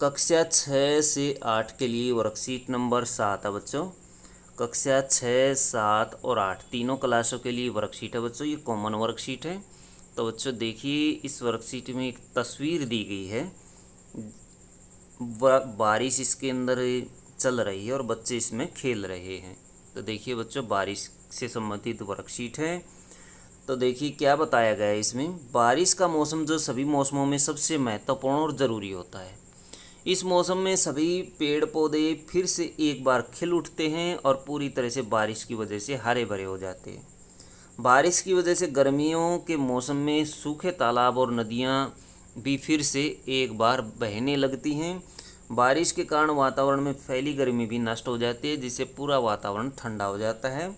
कक्षा 6 से 8 के लिए वर्कशीट नंबर 7 है बच्चों। कक्षा 6, 7 और 8 तीनों क्लासों के लिए वर्कशीट है बच्चों। ये कॉमन वर्कशीट है। तो बच्चों देखिए, इस वर्कशीट में एक तस्वीर दी गई है। बारिश इसके अंदर चल रही है और बच्चे इसमें खेल रहे हैं। तो देखिए बच्चों, बारिश से संबंधित वर्कशीट है। तो देखिए क्या बताया गया है इसमें। बारिश का मौसम जो सभी मौसमों में सबसे महत्वपूर्ण और ज़रूरी होता है। इस मौसम में सभी पेड़ पौधे फिर से एक बार खिल उठते हैं और पूरी तरह से बारिश की वजह से हरे भरे हो जाते हैं। बारिश की वजह से गर्मियों के मौसम में सूखे तालाब और नदियाँ भी फिर से एक बार बहने लगती हैं। बारिश के कारण वातावरण में फैली गर्मी भी नष्ट हो जाती है, जिससे पूरा वातावरण ठंडा हो जाता है,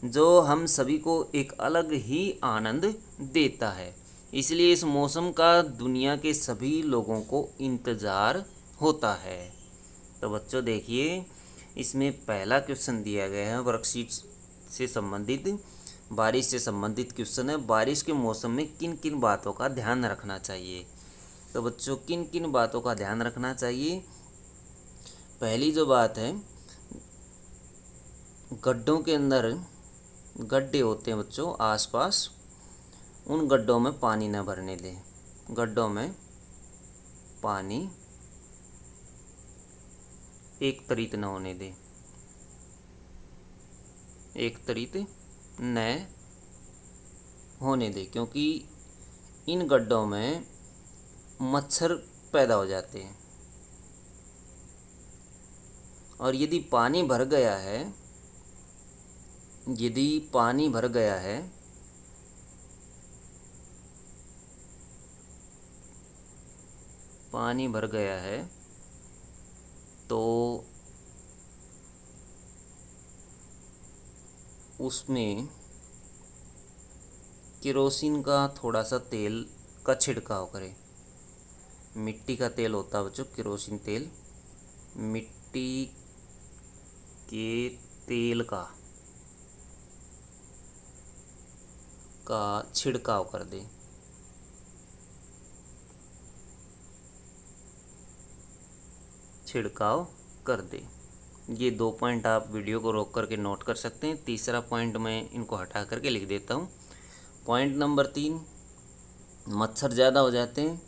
जो हम सभी को एक अलग ही आनंद देता है। इसलिए इस मौसम का दुनिया के सभी लोगों को इंतज़ार होता है। तो बच्चों देखिए, इसमें पहला क्वेश्चन दिया गया है वर्कशीट से संबंधित, बारिश से संबंधित क्वेश्चन है। बारिश के मौसम में किन किन बातों का ध्यान रखना चाहिए। तो बच्चों किन किन बातों का ध्यान रखना चाहिए। पहली जो बात है, गड्ढों के अंदर गड्ढे होते हैं बच्चों आसपास, उन गड्ढों में पानी न भरने दें। गड्ढों में पानी एक तरित न होने दें, एक तरित न होने दें, क्योंकि इन गड्ढों में मच्छर पैदा हो जाते हैं। और यदि पानी भर गया है, यदि पानी भर गया है पानी भर गया है तो उसमें केरोसिन का थोड़ा सा तेल का छिड़काव करें। मिट्टी का तेल होता है बच्चों, केरोसिन तेल, मिट्टी के तेल का छिड़काव कर दें। छिड़काव कर दे। ये 2 पॉइंट आप वीडियो को रोक करके नोट कर सकते हैं। तीसरा पॉइंट मैं इनको हटा करके लिख देता हूँ। पॉइंट नंबर 3, मच्छर ज़्यादा हो जाते हैं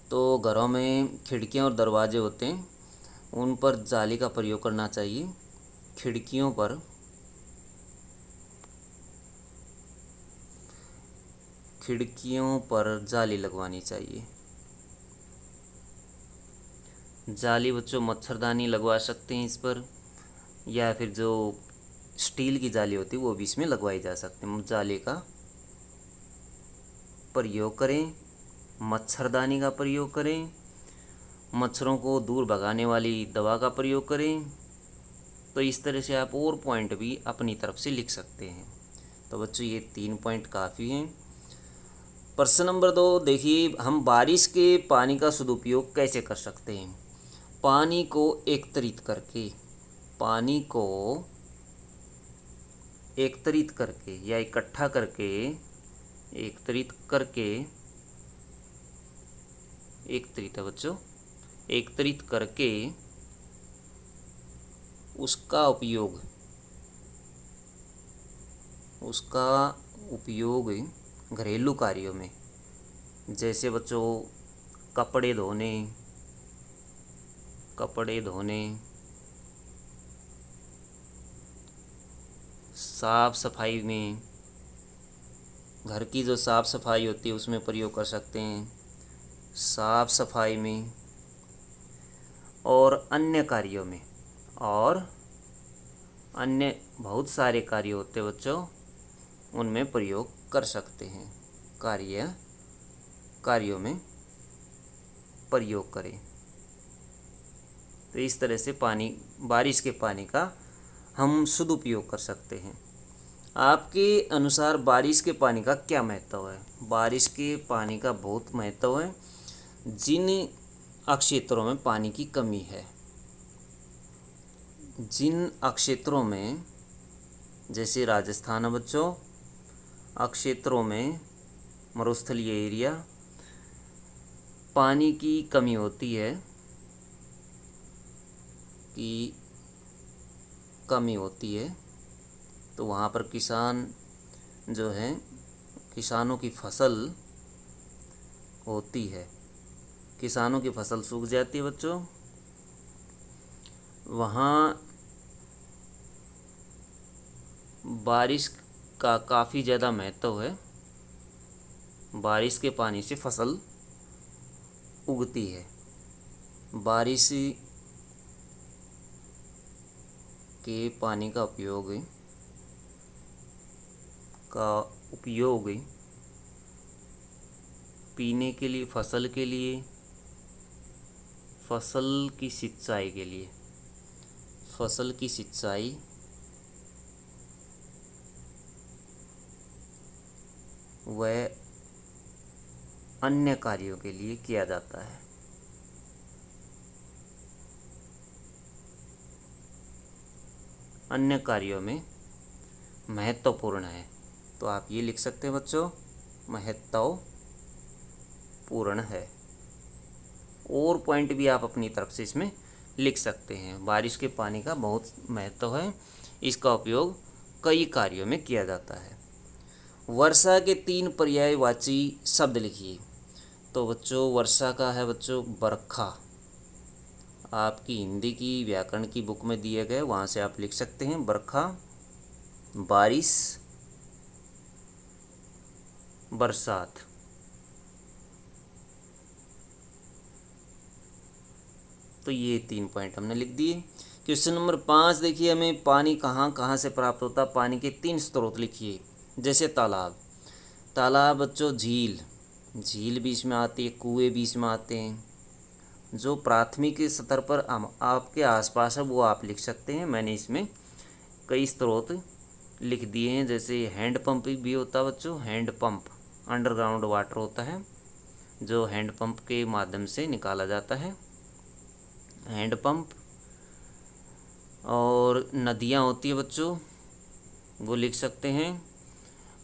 तो घरों में खिड़कियाँ और दरवाजे होते हैं, उन पर जाली का प्रयोग करना चाहिए। खिड़कियों पर जाली लगवानी चाहिए। जाली बच्चों मच्छरदानी लगवा सकते हैं इस पर, या फिर जो स्टील की जाली होती है वो भी इसमें लगवाई जा सकती है। जाली का प्रयोग करें, मच्छरदानी का प्रयोग करें, मच्छरों को दूर भगाने वाली दवा का प्रयोग करें। तो इस तरह से आप और पॉइंट भी अपनी तरफ से लिख सकते हैं। तो बच्चों ये 3 पॉइंट काफ़ी हैं। प्रश्न नंबर 2 देखिए, हम बारिश के पानी का सदुपयोग कैसे कर सकते हैं। पानी को एकत्रित करके, पानी को एकत्रित करके या इकट्ठा करके, एकत्रित करके, एकत्रित है बच्चों, एकत्रित करके उसका उपयोग घरेलू कार्यों में, जैसे बच्चों कपड़े धोने, साफ सफाई में, घर की जो साफ सफाई होती है उसमें प्रयोग कर सकते हैं, साफ सफाई में, और अन्य कार्यों में, और अन्य बहुत सारे कार्य होते हैं बच्चों, उनमें प्रयोग कर सकते हैं। कार्यों में प्रयोग करें। तो इस तरह से बारिश के पानी का हम सदुपयोग कर सकते हैं। आपके अनुसार बारिश के पानी का क्या महत्व है। बारिश के पानी का बहुत महत्व है। जिन क्षेत्रों में पानी की कमी है, जिन क्षेत्रों में, जैसे राजस्थान है बच्चों, क्षेत्रों में मरुस्थलीय एरिया, पानी की कमी होती है, की कमी होती है तो वहाँ पर किसान जो है, किसानों की फसल होती है, किसानों की फसल सूख जाती है बच्चों, वहाँ बारिश का काफ़ी ज़्यादा महत्व है। बारिश के पानी से फसल उगती है। बारिश के पानी का उपयोग पीने के लिए, फसल के लिए, फसल की सिंचाई के लिए, फसल की सिंचाई व अन्य कार्यों के लिए किया जाता है। अन्य कार्यों में महत्वपूर्ण है, तो आप ये लिख सकते हैं बच्चों, महत्वपूर्ण है। और पॉइंट भी आप अपनी तरफ से इसमें लिख सकते हैं। बारिश के पानी का बहुत महत्व है, इसका उपयोग कई कार्यों में किया जाता है। वर्षा के 3 पर्यायवाची शब्द लिखिए। तो बच्चों वर्षा का है बच्चों बरखा, आपकी हिंदी की व्याकरण की बुक में दिए गए, वहाँ से आप लिख सकते हैं बरखा, बारिश, बरसात। तो ये 3 पॉइंट हमने लिख दिए। क्वेश्चन नंबर 5 देखिए, हमें पानी कहाँ कहाँ से प्राप्त होता है, पानी के 3 स्रोत लिखिए। जैसे तालाब, तालाब बच्चों झील भी इसमें आती है, कुएं भी इसमें आते हैं। जो प्राथमिक स्तर पर आपके आसपास है वो आप लिख सकते हैं। मैंने इसमें कई स्रोत लिख दिए हैं। जैसे हैंड पंप भी होता है बच्चों, हैंड पंप अंडरग्राउंड वाटर होता है जो हैंड पंप के माध्यम से निकाला जाता है, हैंड पंप। और नदियाँ होती है बच्चों, वो लिख सकते हैं।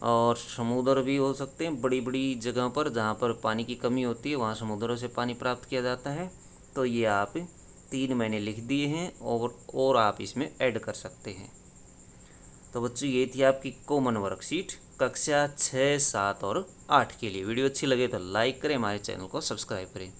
और समुद्र भी हो सकते हैं, बड़ी बड़ी जगह पर जहाँ पर पानी की कमी होती है वहाँ समुद्रों से पानी प्राप्त किया जाता है। तो ये आप 3 मैंने लिख दिए हैं और आप इसमें ऐड कर सकते हैं। तो बच्चों ये थी आपकी कॉमन वर्कशीट कक्षा 6, 7 और 8 के लिए। वीडियो अच्छी लगे तो लाइक करें, हमारे चैनल को सब्सक्राइब करें।